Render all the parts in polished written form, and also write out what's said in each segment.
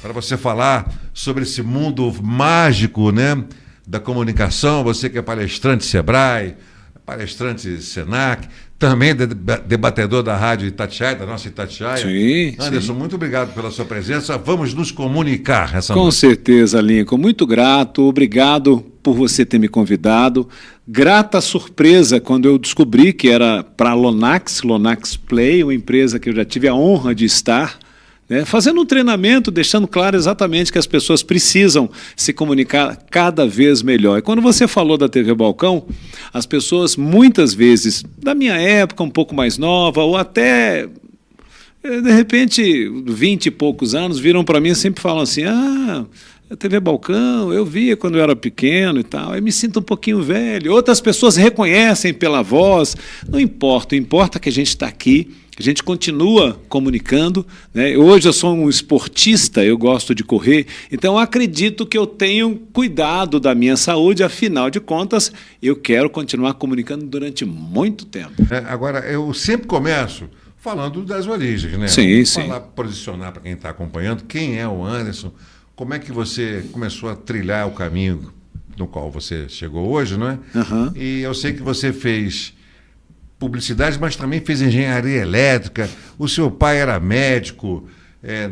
para você falar sobre esse mundo mágico, né, da comunicação. Você que é palestrante Sebrae, palestrante Senac, também debatedor da Rádio Itatiaia, da nossa Itatiaia. Sim, Anderson, muito obrigado pela sua presença. Vamos nos comunicar essa Com noite. certeza, Lincoln. Muito grato, obrigado por você ter me convidado. Grata surpresa quando eu descobri que era para a Lonax Play, uma empresa que eu já tive a honra de estar, né, fazendo um treinamento, deixando claro exatamente que as pessoas precisam se comunicar cada vez melhor. E quando você falou da TV Balcão, as pessoas muitas vezes, da minha época, um pouco mais nova, ou até, de repente, 20 e poucos anos, viram para mim e sempre falam assim, a TV Balcão, eu via quando eu era pequeno e tal, eu me sinto um pouquinho velho. Outras pessoas reconhecem pela voz, não importa, importa que a gente está aqui, a gente continua comunicando, né? Hoje eu sou um esportista, eu gosto de correr, então acredito que eu tenho cuidado da minha saúde, afinal de contas, eu quero continuar comunicando durante muito tempo. Agora, eu sempre começo falando das origens, né? Sim. Posicionar para quem está acompanhando, quem é o Anderson, como é que você começou a trilhar o caminho no qual você chegou hoje, não é? Uhum. E eu sei que você fez publicidade, mas também fez engenharia elétrica. O seu pai era médico,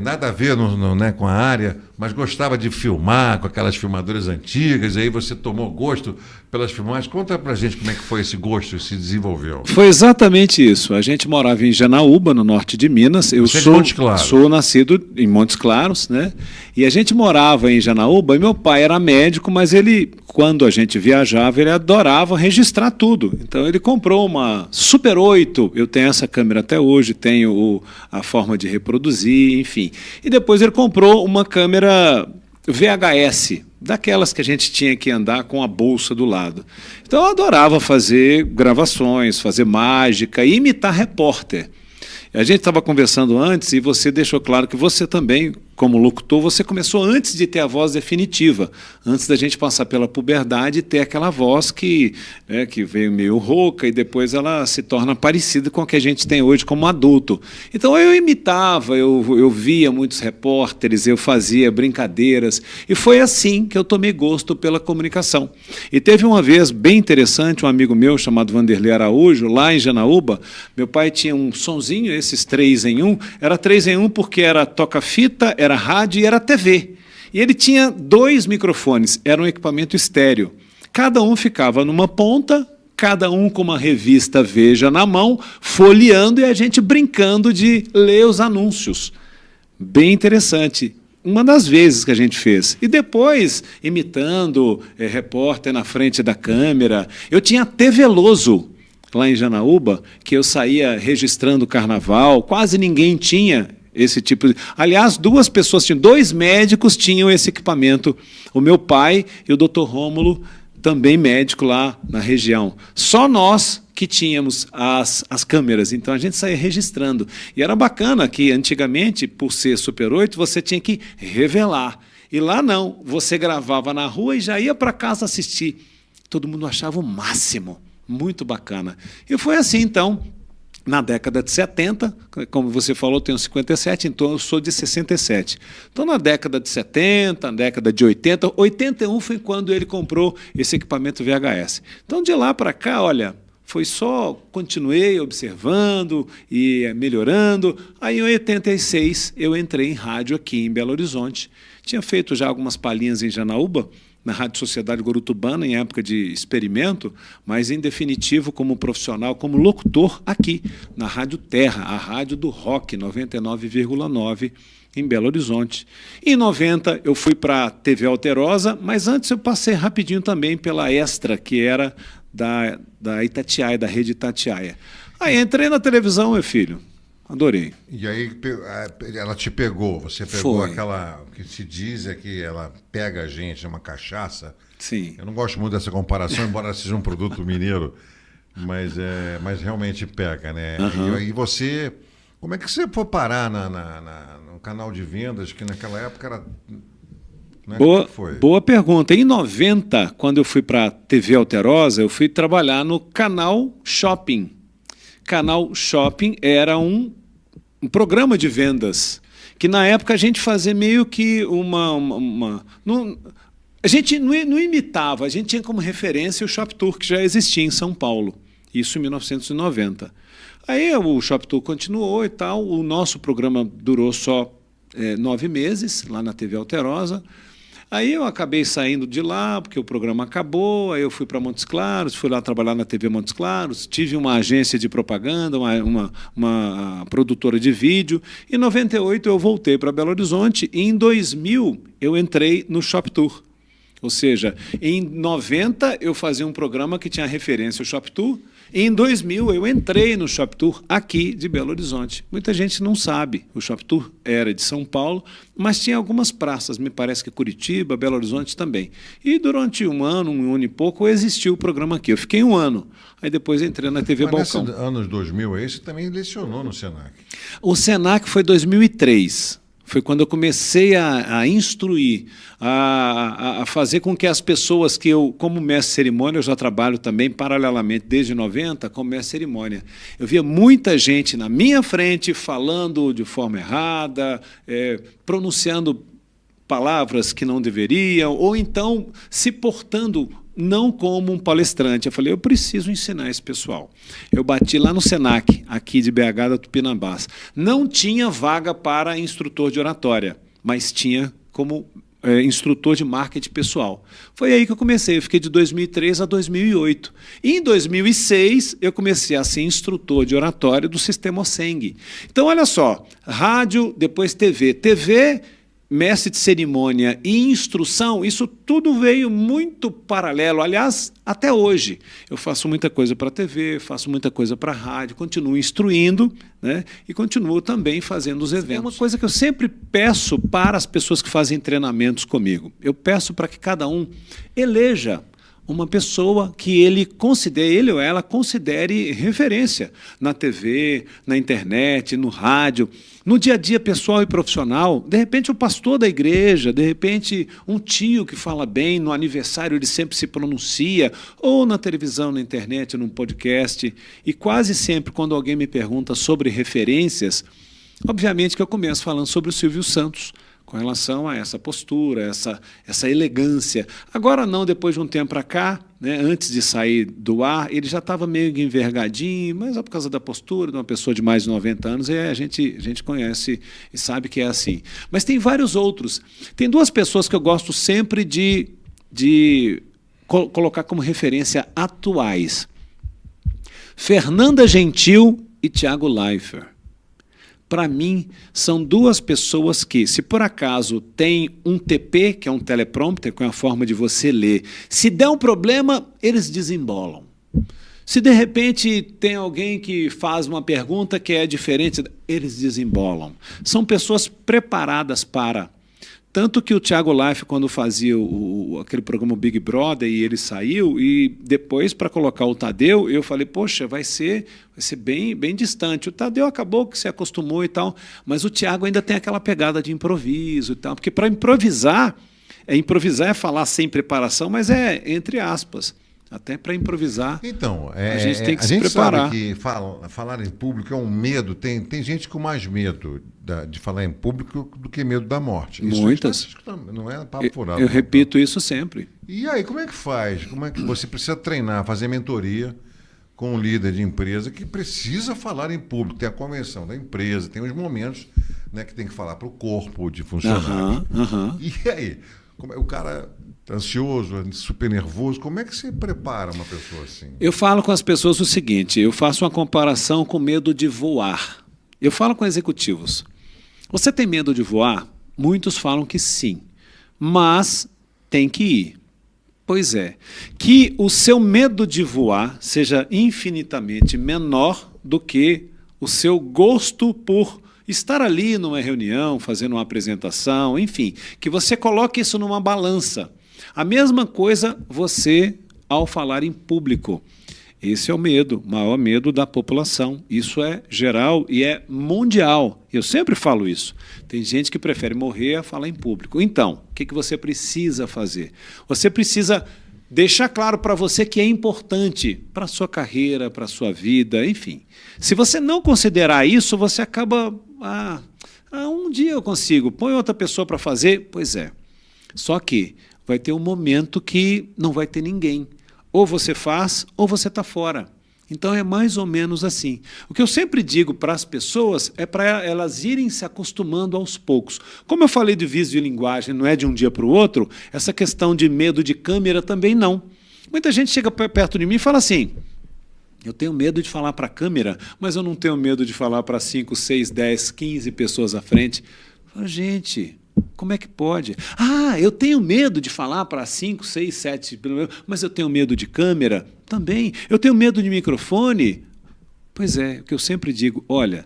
nada a ver né, com a área, mas gostava de filmar com aquelas filmadoras antigas, e aí você tomou gosto pelas filmagens. Conta pra gente como é que foi esse gosto, se desenvolveu. Foi exatamente isso. A gente morava em Janaúba, no norte de Minas. Eu sou nascido em Montes Claros, né? E a gente morava em Janaúba e meu pai era médico, mas ele, quando a gente viajava, ele adorava registrar tudo. Então ele comprou uma Super 8, eu tenho essa câmera até hoje, tenho a forma de reproduzir, enfim. E depois ele comprou uma câmera VHS, daquelas que a gente tinha que andar com a bolsa do lado. Então eu adorava fazer gravações, fazer mágica e imitar repórter. A gente estava conversando antes e você deixou claro que você também, como locutor, você começou antes de ter a voz definitiva, antes da gente passar pela puberdade e ter aquela voz que veio meio rouca e depois ela se torna parecida com a que a gente tem hoje como adulto. Então eu imitava, eu via muitos repórteres, eu fazia brincadeiras e foi assim que eu tomei gosto pela comunicação. E teve uma vez bem interessante, um amigo meu chamado Vanderlei Araújo, lá em Janaúba, meu pai tinha um sonzinho, esses 3 em 1, era 3 em 1 porque era toca-fita, era rádio e era TV. E ele tinha 2 microfones, era um equipamento estéreo. Cada um ficava numa ponta, cada um com uma revista Veja na mão, folheando e a gente brincando de ler os anúncios. Bem interessante. Uma das vezes que a gente fez. E depois, imitando repórter na frente da câmera. Eu tinha até Veloso lá em Janaúba, que eu saía registrando o carnaval, quase ninguém tinha esse tipo de... Aliás, 2 pessoas tinham, 2 médicos tinham esse equipamento, o meu pai e o Dr. Rômulo, também médico lá na região. Só nós que tínhamos as câmeras, então a gente saía registrando. E era bacana que, antigamente, por ser Super 8, você tinha que revelar. E lá não, você gravava na rua e já ia para casa assistir. Todo mundo achava o máximo. Muito bacana. E foi assim, então, na década de 70, como você falou, eu tenho 57, então eu sou de 67. Então, na década de 70, na década de 80, 81 foi quando ele comprou esse equipamento VHS. Então, de lá para cá, olha, foi só, continuei observando e melhorando. Aí, em 86, eu entrei em rádio aqui em Belo Horizonte. Tinha feito já algumas palhinhas em Janaúba, na Rádio Sociedade Gorutubana, em época de experimento, mas, em definitivo, como profissional, como locutor, aqui, na Rádio Terra, a rádio do rock, 99,9, em Belo Horizonte. Em 90, eu fui para a TV Alterosa, mas antes eu passei rapidinho também pela Extra, que era da Itatiaia, da rede Itatiaia. Aí entrei na televisão, meu filho. Adorei. E aí ela te pegou, você pegou Foi. aquela, o que se diz é que ela pega a gente, é uma cachaça. Sim. Eu não gosto muito dessa comparação, embora seja um produto mineiro, mas realmente pega, né? Uhum. E você, como é que você foi parar no canal de vendas, que naquela época era... Né? Boa pergunta. Em 90, quando eu fui para a TV Alterosa, eu fui trabalhar no Canal Shopping. Canal Shopping era um programa de vendas que na época a gente fazia meio que a gente não imitava, a gente tinha como referência o Shop Tour, que já existia em São Paulo, isso em 1990. Aí o Shop Tour continuou e tal, o nosso programa durou só 9 meses, lá na TV Alterosa. Aí eu acabei saindo de lá, porque o programa acabou, aí eu fui para Montes Claros, fui lá trabalhar na TV Montes Claros, tive uma agência de propaganda, uma produtora de vídeo. Em 98 eu voltei para Belo Horizonte e em 2000 eu entrei no Shop Tour. Ou seja, em 90 eu fazia um programa que tinha referência ao Shop Tour, e em 2000 eu entrei no Shop Tour aqui de Belo Horizonte. Muita gente não sabe, o Shop Tour era de São Paulo, mas tinha algumas praças, me parece que Curitiba, Belo Horizonte também. E durante um ano e pouco, existiu o programa aqui. Eu fiquei 1 ano, aí depois entrei na TV Balcão. Nesses anos 2000 aí, você também lecionou no Senac. O Senac foi 2003. Foi quando eu comecei a instruir, a fazer com que as pessoas que eu, como mestre de cerimônia, eu já trabalho também paralelamente desde 90 como mestre de cerimônia. Eu via muita gente na minha frente falando de forma errada, pronunciando palavras que não deveriam, ou então se portando não como um palestrante. Eu falei, eu preciso ensinar esse pessoal. Eu bati lá no Senac, aqui de BH da Tupinambás. Não tinha vaga para instrutor de oratória, mas tinha como instrutor de marketing pessoal. Foi aí que eu comecei. Eu fiquei de 2003 a 2008. E em 2006, eu comecei a ser instrutor de oratória do Sistema Oceng. Então, olha só, rádio, depois TV. TV, mestre de cerimônia e instrução, isso tudo veio muito paralelo. Aliás, até hoje, eu faço muita coisa para a TV, faço muita coisa para a rádio, continuo instruindo, né, e continuo também fazendo os eventos. É uma coisa que eu sempre peço para as pessoas que fazem treinamentos comigo. Eu peço para que cada um eleja uma pessoa que ele ou ela considere referência na TV, na internet, no rádio, no dia a dia pessoal e profissional. De repente, o pastor da igreja, de repente, um tio que fala bem, no aniversário ele sempre se pronuncia, ou na televisão, na internet, num podcast. E quase sempre, quando alguém me pergunta sobre referências, obviamente que eu começo falando sobre o Silvio Santos, com relação a essa postura, essa elegância. Agora não, depois de um tempo para cá, né, antes de sair do ar, ele já estava meio envergadinho, mas é por causa da postura de uma pessoa de mais de 90 anos, e a gente conhece e sabe que é assim. Mas tem vários outros. Tem 2 pessoas que eu gosto sempre de colocar como referência atuais. Fernanda Gentil e Tiago Leifert. Para mim, são 2 pessoas que, se por acaso tem um TP, que é um teleprompter, com a forma de você ler, se der um problema, eles desembolam. Se de repente tem alguém que faz uma pergunta que é diferente, eles desembolam. São pessoas preparadas para... Tanto que o Tiago Leifert, quando fazia aquele programa Big Brother, e ele saiu, e depois, para colocar o Tadeu, eu falei, poxa, vai ser bem, bem distante. O Tadeu acabou que se acostumou e tal, mas o Tiago ainda tem aquela pegada de improviso e tal, porque para improvisar é falar sem preparação, mas é entre aspas. Até para improvisar, então, a gente tem que se preparar. A gente sabe que falar em público é um medo. Tem gente com mais medo de falar em público do que medo da morte. Muitas. Isso não é papo furado. Eu repito isso sempre. E aí, como é que faz? Como é que você precisa treinar, fazer mentoria com um líder de empresa que precisa falar em público? Tem a convenção da empresa, tem os momentos, né, que tem que falar para o corpo de funcionários. E aí? O cara ansioso, super nervoso, como é que você prepara uma pessoa assim? Eu falo com as pessoas o seguinte, eu faço uma comparação com medo de voar. Eu falo com executivos. Você tem medo de voar? Muitos falam que sim, mas tem que ir. Pois é, que o seu medo de voar seja infinitamente menor do que o seu gosto por estar ali numa reunião, fazendo uma apresentação, enfim, que você coloque isso numa balança. A mesma coisa você ao falar em público. Esse é o medo, o maior medo da população. Isso é geral e é mundial. Eu sempre falo isso. Tem gente que prefere morrer a falar em público. Então, o que você precisa fazer? Você precisa deixar claro para você que é importante para a sua carreira, para a sua vida, enfim. Se você não considerar isso, você acaba Um dia eu consigo, põe outra pessoa para fazer. Pois é. Só que vai ter um momento que não vai ter ninguém. Ou você faz, ou você está fora. Então é mais ou menos assim. O que eu sempre digo para as pessoas é para elas irem se acostumando aos poucos. Como eu falei de vício de linguagem, não é de um dia para o outro, essa questão de medo de câmera também não. Muita gente chega perto de mim e fala assim, eu tenho medo de falar para a câmera, mas eu não tenho medo de falar para 5, 6, 10, 15 pessoas à frente. Eu falo, gente, como é que pode? Eu tenho medo de falar para 5, 6, 7, mas eu tenho medo de câmera também. Eu tenho medo de microfone. Pois é, o que eu sempre digo, olha,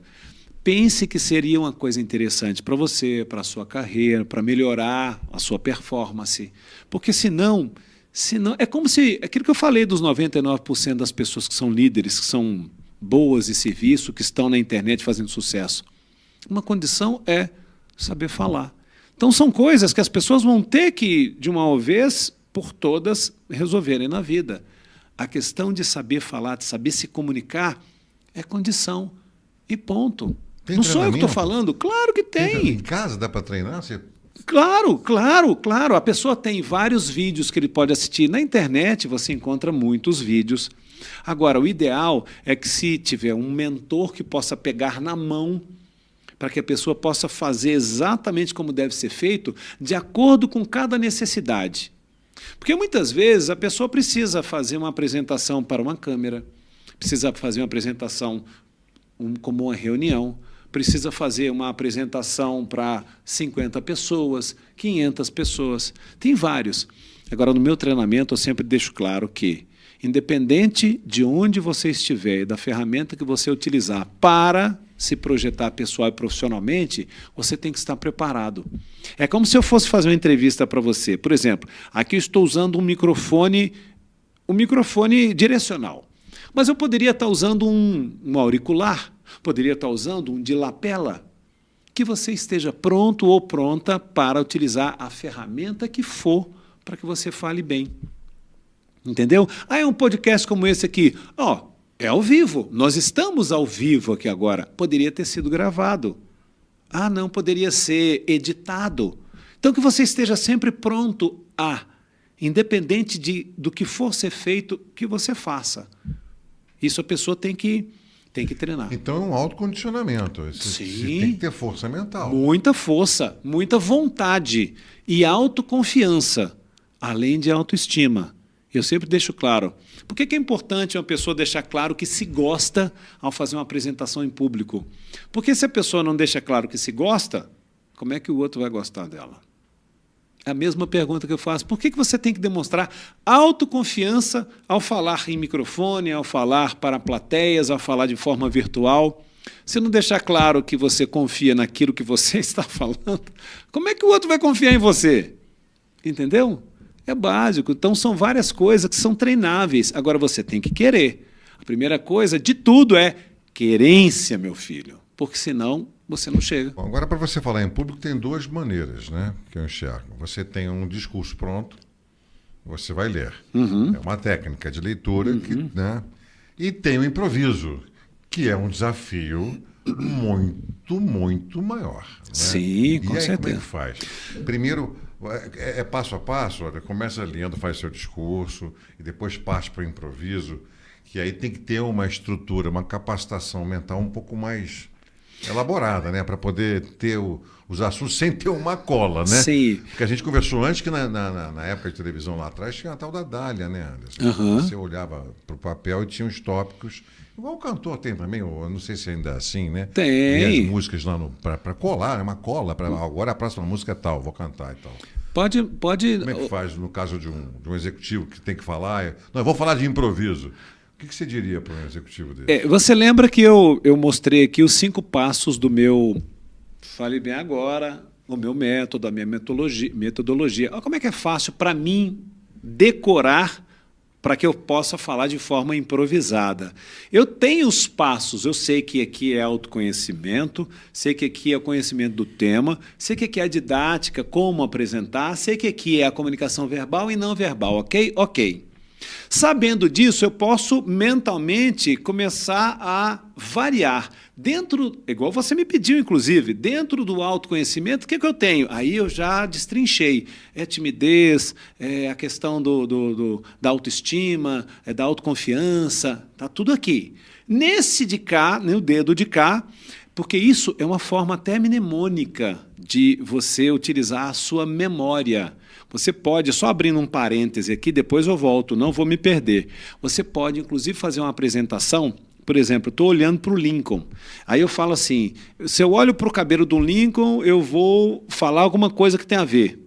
pense que seria uma coisa interessante para você, para a sua carreira, para melhorar a sua performance. Porque senão, é como se, aquilo que eu falei dos 99% das pessoas que são líderes, que são boas de serviço, que estão na internet fazendo sucesso. Uma condição é saber falar. Então, são coisas que as pessoas vão ter que, de uma vez por todas, resolverem na vida. A questão de saber falar, de saber se comunicar, é condição. E ponto. Não sou eu que estou falando? Claro que tem. Em casa dá para treinar? Claro. A pessoa tem vários vídeos que ele pode assistir. Na internet você encontra muitos vídeos. Agora, o ideal é que se tiver um mentor que possa pegar na mão para que a pessoa possa fazer exatamente como deve ser feito, de acordo com cada necessidade. Porque muitas vezes a pessoa precisa fazer uma apresentação para uma câmera, precisa fazer uma apresentação como uma reunião, precisa fazer uma apresentação para 50 pessoas, 500 pessoas, tem vários. Agora, no meu treinamento, eu sempre deixo claro que, independente de onde você estiver e da ferramenta que você utilizar para se projetar pessoal e profissionalmente, você tem que estar preparado. É como se eu fosse fazer uma entrevista para você. Por exemplo, aqui eu estou usando um microfone direcional. Mas eu poderia estar usando um auricular, poderia estar usando um de lapela. Que você esteja pronto ou pronta para utilizar a ferramenta que for para que você fale bem. Entendeu? É um podcast como esse aqui. É ao vivo. Nós estamos ao vivo aqui agora. Poderia ter sido gravado. Não, poderia ser editado. Então, que você esteja sempre pronto independente do que for ser feito, que você faça. Isso a pessoa tem que treinar. Então, é um autocondicionamento. Você tem que ter força mental. Muita força, muita vontade e autoconfiança, além de autoestima. Eu sempre deixo claro. Por que é importante uma pessoa deixar claro que se gosta ao fazer uma apresentação em público? Porque se a pessoa não deixa claro que se gosta, como é que o outro vai gostar dela? É a mesma pergunta que eu faço. Por que você tem que demonstrar autoconfiança ao falar em microfone, ao falar para plateias, ao falar de forma virtual? Se não deixar claro que você confia naquilo que você está falando, como é que o outro vai confiar em você? Entendeu? É básico. Então, são várias coisas que são treináveis. Agora, você tem que querer. A primeira coisa de tudo é querência, meu filho. Porque, senão, você não chega. Bom, agora, para você falar em público, tem duas maneiras, né, que eu enxergo. Você tem um discurso pronto, você vai ler. É uma técnica de leitura, né, e tem o improviso, que é um desafio muito, muito maior. Né? Sim, com certeza. Como é que faz? Primeiro... É passo a passo, olha, começa lendo, faz seu discurso e depois parte para o improviso, que aí tem que ter uma estrutura, uma capacitação mental um pouco mais elaborada, né, para poder ter os assuntos sem ter uma cola, né? Sim. Porque a gente conversou antes que na época de televisão lá atrás tinha a tal da Dália, né, Anderson? Você olhava para o papel e tinha os tópicos. Igual o cantor tem também, eu não sei se ainda é assim, né? Tem. E as músicas lá para colar, é uma cola, agora a próxima música é tal, vou cantar e tal. Pode. Como é que faz no caso de um executivo que tem que falar? Não, eu vou falar de improviso. O que você diria para um executivo dele? Você lembra que eu mostrei aqui os 5 passos do meu Fale Bem Agora, o meu método, a minha metodologia. Olha como é que é fácil para mim decorar para que eu possa falar de forma improvisada. Eu tenho os passos, eu sei que aqui é autoconhecimento, sei que aqui é o conhecimento do tema, sei que aqui é a didática, como apresentar, sei que aqui é a comunicação verbal e não verbal, ok? Ok. Sabendo disso, eu posso mentalmente começar a variar. Dentro, igual você me pediu, inclusive, dentro do autoconhecimento, o que eu tenho? Aí eu já destrinchei. É timidez, é a questão da autoestima, da autoconfiança, está tudo aqui. Nesse de cá, no dedo de cá, porque isso é uma forma até mnemônica de você utilizar a sua memória. Você pode, só abrindo um parêntese aqui, depois eu volto, não vou me perder. Você pode, inclusive, fazer uma apresentação, por exemplo, estou olhando para o Lincoln. Aí eu falo assim, se eu olho para o cabelo do Lincoln, eu vou falar alguma coisa que tem a ver.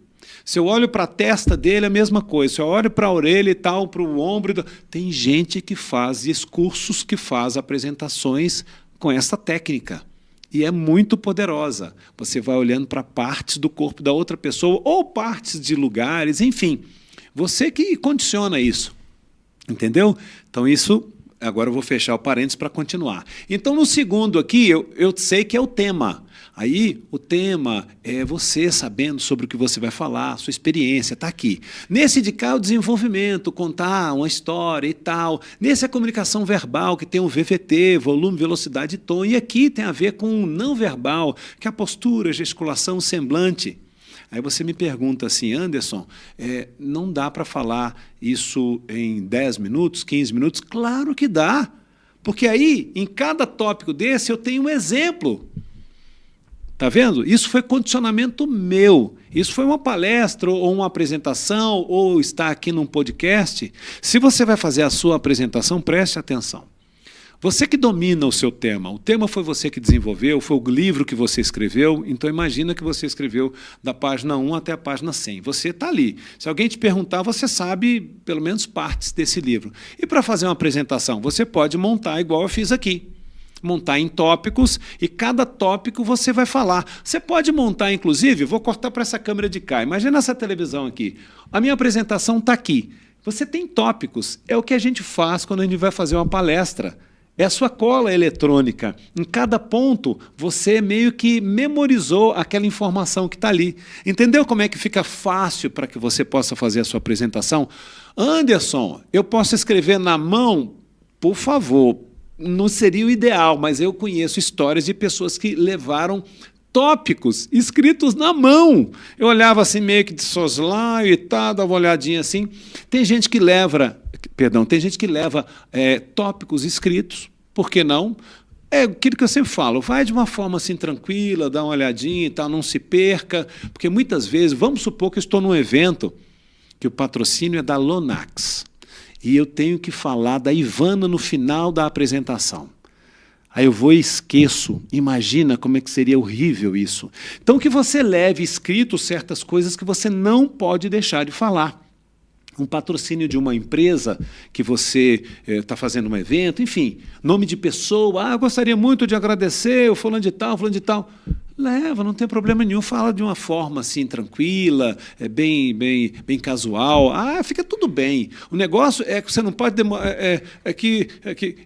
Se eu olho para a testa dele, é a mesma coisa. Se eu olho para a orelha e tal, para o ombro... Tem gente que faz discursos, que faz apresentações com essa técnica. E é muito poderosa. Você vai olhando para partes do corpo da outra pessoa, ou partes de lugares, enfim. Você que condiciona isso. Entendeu? Então, isso... Agora eu vou fechar o parênteses para continuar. Então, no segundo aqui, eu sei que é o tema. Aí, o tema é você sabendo sobre o que você vai falar, sua experiência, está aqui. Nesse de cá, o desenvolvimento, contar uma história e tal. Nesse, a comunicação verbal, que tem o VVT, volume, velocidade e tom. E aqui tem a ver com o não verbal, que é a postura, gesticulação, semblante. Aí você me pergunta assim, Anderson, não dá para falar isso em 10 minutos, 15 minutos? Claro que dá, porque aí, em cada tópico desse, eu tenho um exemplo. Está vendo? Isso foi condicionamento meu. Isso foi uma palestra, ou uma apresentação, ou está aqui num podcast. Se você vai fazer a sua apresentação, preste atenção. Você que domina o seu tema. O tema foi você que desenvolveu, foi o livro que você escreveu, então imagina que você escreveu da página 1 até a página 100. Você está ali. Se alguém te perguntar, você sabe pelo menos partes desse livro. E para fazer uma apresentação, você pode montar igual eu fiz aqui. Montar em tópicos e cada tópico você vai falar. Você pode montar, inclusive, vou cortar para essa câmera de cá. Imagina essa televisão aqui. A minha apresentação está aqui. Você tem tópicos. É o que a gente faz quando a gente vai fazer uma palestra. É a sua cola eletrônica. Em cada ponto, você meio que memorizou aquela informação que está ali. Entendeu como é que fica fácil para que você possa fazer a sua apresentação? Anderson, eu posso escrever na mão? Por favor, não seria o ideal, mas eu conheço histórias de pessoas que levaram tópicos escritos na mão. Eu olhava assim meio que de soslaio e tal, dava uma olhadinha assim. Tem gente que leva tópicos escritos, por que não? É aquilo que eu sempre falo, vai de uma forma assim tranquila, dá uma olhadinha e tal, não se perca, porque muitas vezes, vamos supor que eu estou num evento que o patrocínio é da Lonax, e eu tenho que falar da Ivana no final da apresentação. Aí eu vou e esqueço. Imagina como é que seria horrível isso. Então, que você leve escrito certas coisas que você não pode deixar de falar. Um patrocínio de uma empresa que você está fazendo um evento, enfim, nome de pessoa, gostaria muito de agradecer o fulano de tal, Leva, não tem problema nenhum, fala de uma forma assim, tranquila, bem casual, fica tudo bem. O negócio é que você não pode demorar,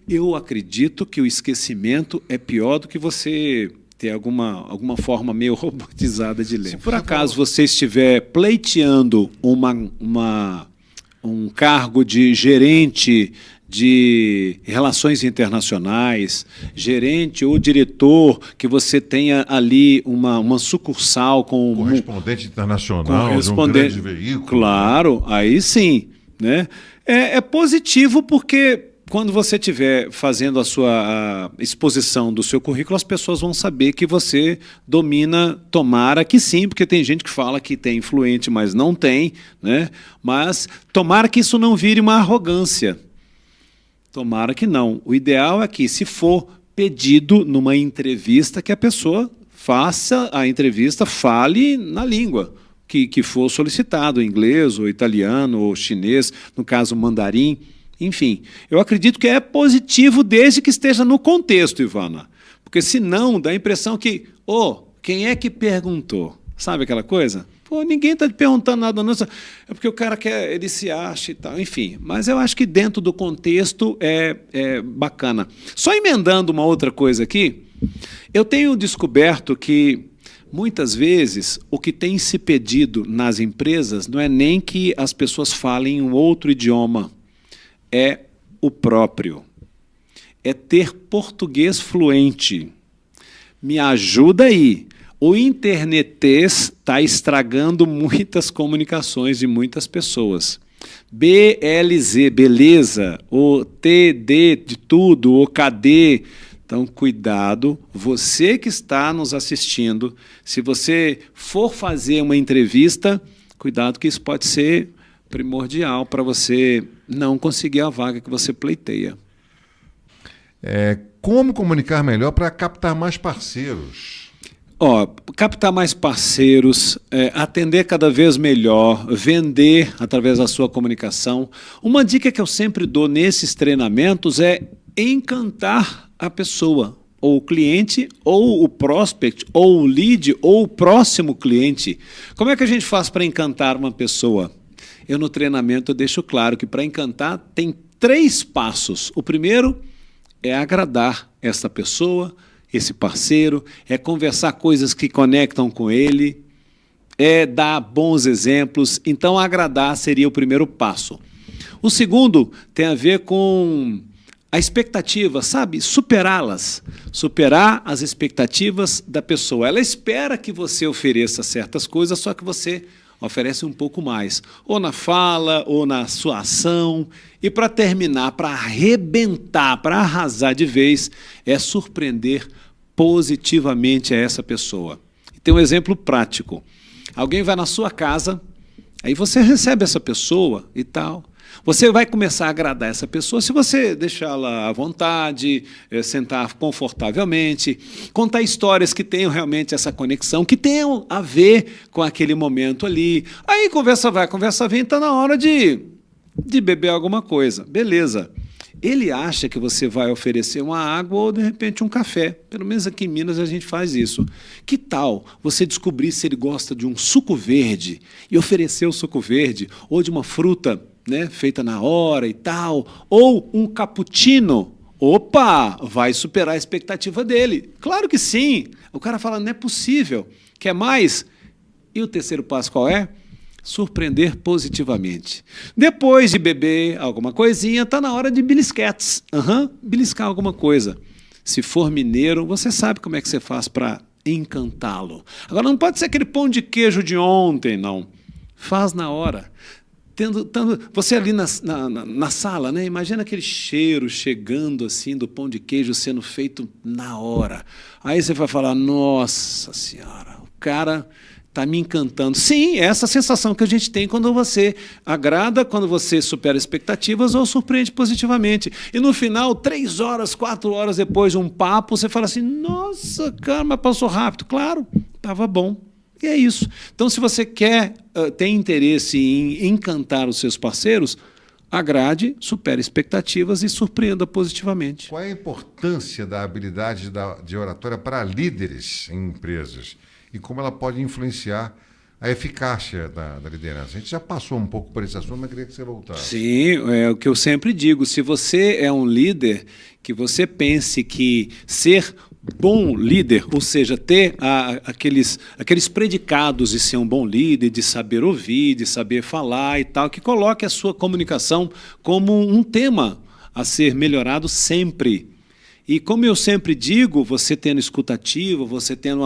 eu acredito que o esquecimento é pior do que você ter alguma forma meio robotizada de ler. Se por acaso você estiver pleiteando um cargo de gerente de relações internacionais, gerente ou diretor, que você tenha ali uma sucursal com... Correspondente internacional, de um grande veículo. Claro, aí sim. Né? É positivo porque quando você estiver fazendo a sua exposição do seu currículo, as pessoas vão saber que você domina, tomara que sim, porque tem gente que fala que tem fluente, mas não tem, né? Mas tomara que isso não vire uma arrogância. Tomara que não. O ideal é que, se for pedido numa entrevista, que a pessoa faça a entrevista, fale na língua que for solicitado, inglês, ou italiano, ou chinês, no caso mandarim, enfim. Eu acredito que é positivo desde que esteja no contexto, Ivana. Porque senão dá a impressão que, quem é que perguntou? Sabe aquela coisa? Ninguém está te perguntando nada, não. É porque o cara ele se acha e tal, enfim. Mas eu acho que dentro do contexto é bacana. Só emendando uma outra coisa aqui, eu tenho descoberto que, muitas vezes, o que tem se pedido nas empresas não é nem que as pessoas falem um outro idioma. é o próprio. É ter português fluente. Me ajuda aí. O internetês está estragando muitas comunicações de muitas pessoas. BLZ, beleza, o TD de tudo, o KD. Então, cuidado, você que está nos assistindo, se você for fazer uma entrevista, cuidado que isso pode ser primordial para você não conseguir a vaga que você pleiteia. Como comunicar melhor para captar mais parceiros? Captar mais parceiros, atender cada vez melhor, vender através da sua comunicação. Uma dica que eu sempre dou nesses treinamentos é encantar a pessoa, ou o cliente, ou o prospect, ou o lead, ou o próximo cliente. Como é que a gente faz para encantar uma pessoa? Eu no treinamento eu deixo claro que para encantar tem 3 passos. O primeiro é agradar essa pessoa, esse parceiro, é conversar coisas que conectam com ele, é dar bons exemplos. Então, agradar seria o primeiro passo. O segundo tem a ver com a expectativa, sabe? Superá-las. Superar as expectativas da pessoa. Ela espera que você ofereça certas coisas, só que você oferece um pouco mais, ou na fala, ou na sua ação. E para terminar, para arrebentar, para arrasar de vez, é surpreender positivamente a essa pessoa. Tem um exemplo prático. Alguém vai na sua casa, aí você recebe essa pessoa e tal. Você vai começar a agradar essa pessoa se você deixá-la à vontade, sentar confortavelmente, contar histórias que tenham realmente essa conexão, que tenham a ver com aquele momento ali. Aí conversa vai, conversa vem, está na hora de beber alguma coisa. Beleza. Ele acha que você vai oferecer uma água ou, de repente, um café. Pelo menos aqui em Minas a gente faz isso. Que tal você descobrir se ele gosta de um suco verde e oferecer o suco verde, ou de uma fruta, né, feita na hora e tal, ou um cappuccino? Opa, vai superar a expectativa dele. Claro que sim. O cara fala, não é possível. Quer mais? E o terceiro passo qual é? Surpreender positivamente. Depois de beber alguma coisinha, está na hora de belisquetes. Beliscar alguma coisa. Se for mineiro, você sabe como é que você faz para encantá-lo. Agora, não pode ser aquele pão de queijo de ontem, não. Faz na hora. Você ali na sala, né? Imagina aquele cheiro chegando assim do pão de queijo sendo feito na hora. Aí você vai falar, nossa senhora, o cara está me encantando. Sim, é essa sensação que a gente tem quando você agrada, quando você supera expectativas ou surpreende positivamente. E no final, 3 horas, 4 horas depois de um papo, você fala assim, nossa, cara, mas passou rápido. Claro, estava bom. E é isso. Então, se você tem interesse em encantar os seus parceiros, agrade, supere expectativas e surpreenda positivamente. Qual é a importância da habilidade de oratória para líderes em empresas? E como ela pode influenciar a eficácia da liderança? A gente já passou um pouco por esse assunto, mas queria que você voltasse. Sim, é o que eu sempre digo. Se você é um líder, que você pense que ser bom líder, ou seja, ter aqueles predicados de ser um bom líder, de saber ouvir, de saber falar e tal, que coloque a sua comunicação como um tema a ser melhorado sempre. E como eu sempre digo, você tendo escutativa, você tendo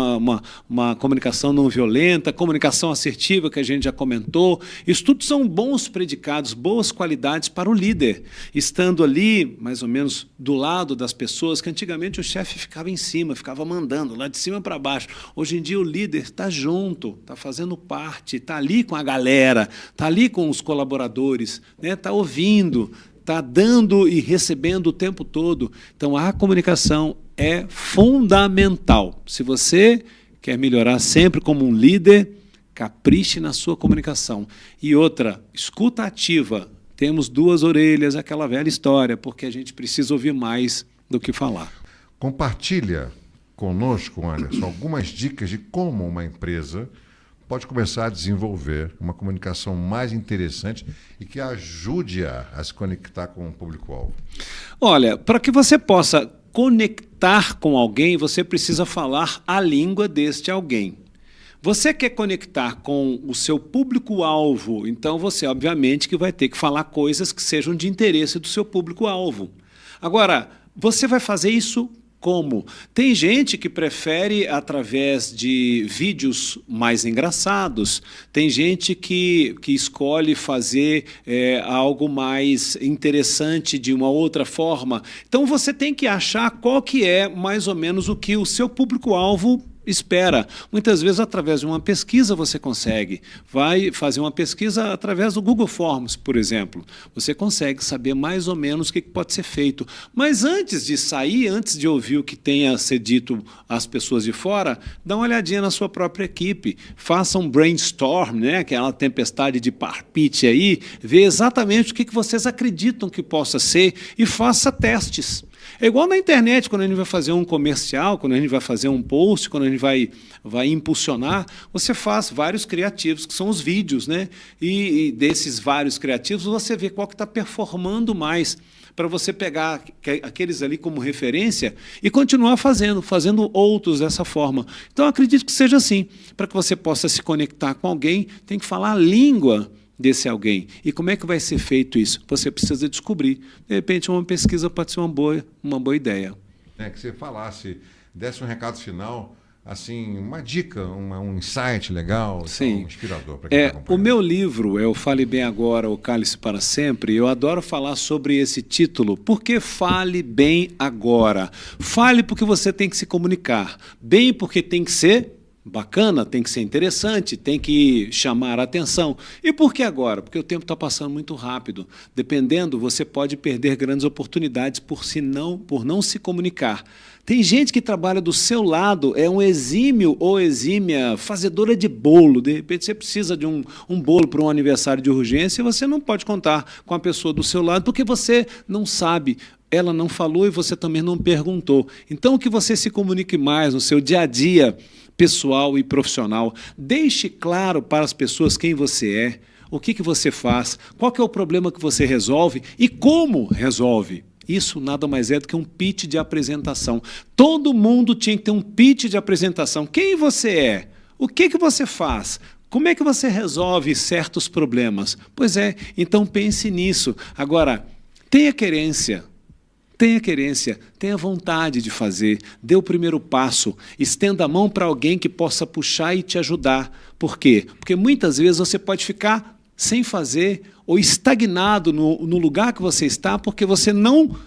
uma comunicação não violenta, comunicação assertiva, que a gente já comentou, isso tudo são bons predicados, boas qualidades para o líder. Estando ali, mais ou menos, do lado das pessoas, que antigamente o chefe ficava em cima, ficava mandando, lá de cima para baixo. Hoje em dia o líder está junto, está fazendo parte, está ali com a galera, está ali com os colaboradores, né? Está ouvindo, está dando e recebendo o tempo todo. Então, a comunicação é fundamental. Se você quer melhorar sempre como um líder, capriche na sua comunicação. E outra, escuta ativa. Temos 2 orelhas, aquela velha história, porque a gente precisa ouvir mais do que falar. Compartilha conosco, Anderson, algumas dicas de como uma empresa pode começar a desenvolver uma comunicação mais interessante e que ajude-a a se conectar com o público-alvo. Olha, para que você possa conectar com alguém, você precisa falar a língua deste alguém. Você quer conectar com o seu público-alvo, então você, obviamente, que vai ter que falar coisas que sejam de interesse do seu público-alvo. Agora, você vai fazer isso como? Tem gente que prefere através de vídeos mais engraçados, tem gente que escolhe fazer algo mais interessante de uma outra forma. Então você tem que achar qual que é mais ou menos o que o seu público-alvo espera. Muitas vezes, através de uma pesquisa, você consegue. Vai fazer uma pesquisa através do Google Forms, por exemplo. Você consegue saber mais ou menos o que pode ser feito. Mas antes de sair, antes de ouvir o que tenha a ser dito às pessoas de fora, dá uma olhadinha na sua própria equipe. Faça um brainstorm, né? Aquela tempestade de palpite aí, vê exatamente o que vocês acreditam que possa ser e faça testes. É igual na internet, quando a gente vai fazer um comercial, quando a gente vai fazer um post, quando a gente vai impulsionar, você faz vários criativos, que são os vídeos, né? E desses vários criativos, você vê qual que está performando mais, para você pegar aqueles ali como referência e continuar fazendo outros dessa forma. Então, eu acredito que seja assim. Para que você possa se conectar com alguém, tem que falar a língua desse alguém. E como é que vai ser feito isso? Você precisa descobrir. De repente, uma pesquisa pode ser uma boa ideia. Que você falasse, desse um recado final, assim, uma dica, um insight legal, sim, inspirador para quem está acompanhando. O meu livro é o Fale Bem Agora, o Cálice para Sempre. Eu adoro falar sobre esse título. Por que fale bem agora? Fale porque você tem que se comunicar. Bem porque tem que ser bacana, tem que ser interessante, tem que chamar a atenção. E por que agora? Porque o tempo está passando muito rápido. Dependendo, você pode perder grandes oportunidades por não se comunicar. Tem gente que trabalha do seu lado, é um exímio ou exímia fazedora de bolo. De repente, você precisa de um bolo para um aniversário de urgência e você não pode contar com a pessoa do seu lado porque você não sabe. Ela não falou e você também não perguntou. Então, que você se comunique mais no seu dia a dia pessoal e profissional. Deixe claro para as pessoas quem você é, o que você faz, qual que é o problema que você resolve e como resolve. Isso nada mais é do que um pitch de apresentação. Todo mundo tinha que ter um pitch de apresentação. Quem você é? O que você faz? Como é que você resolve certos problemas? Pois é, então pense nisso. Agora, tenha querência. Tenha querência, tenha vontade de fazer, dê o primeiro passo, estenda a mão para alguém que possa puxar e te ajudar. Por quê? Porque muitas vezes você pode ficar sem fazer ou estagnado no lugar que você está porque você não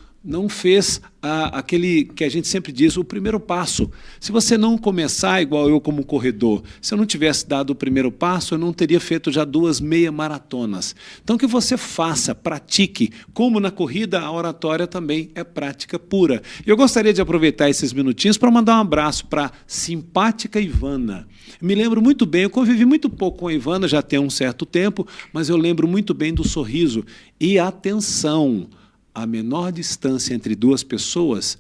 fez aquele que a gente sempre diz, o primeiro passo. Se você não começar igual eu como corredor, se eu não tivesse dado o primeiro passo, eu não teria feito já 2 meia maratonas. Então que você faça, pratique, como na corrida, a oratória também é prática pura. Eu gostaria de aproveitar esses minutinhos para mandar um abraço para a simpática Ivana. Me lembro muito bem, eu convivi muito pouco com a Ivana, já tem um certo tempo, mas eu lembro muito bem do sorriso. E atenção, a menor distância entre duas pessoas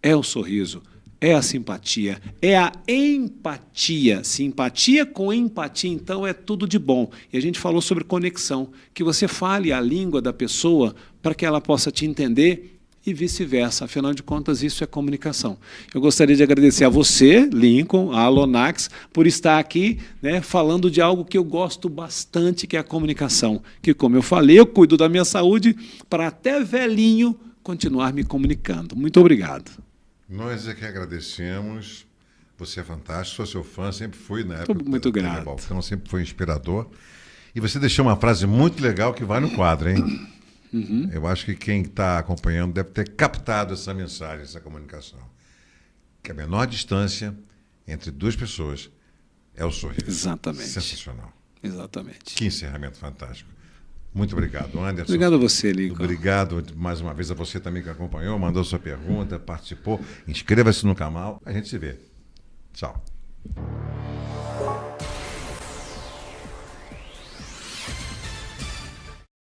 é o sorriso, é a simpatia, é a empatia. Simpatia com empatia, então, é tudo de bom. E a gente falou sobre conexão, que você fale a língua da pessoa para que ela possa te entender e vice-versa. Afinal de contas, isso é comunicação. Eu gostaria de agradecer a você, Lincoln, a Alonax, por estar aqui, né, falando de algo que eu gosto bastante, que é a comunicação. Que, como eu falei, eu cuido da minha saúde para até velhinho continuar me comunicando. Muito obrigado. Nós é que agradecemos. Você é fantástico, sou seu fã, sempre fui na época. Muito grato. Balcão, sempre foi inspirador. E você deixou uma frase muito legal que vai no quadro, hein? Uhum. Eu acho que quem está acompanhando deve ter captado essa mensagem, essa comunicação. Que a menor distância entre duas pessoas é o sorriso. Exatamente. Sensacional. Exatamente. Que encerramento fantástico. Muito obrigado, Anderson. Obrigado a você, Lincoln. Obrigado mais uma vez a você também que acompanhou, mandou sua pergunta, participou. Inscreva-se no canal. A gente se vê. Tchau.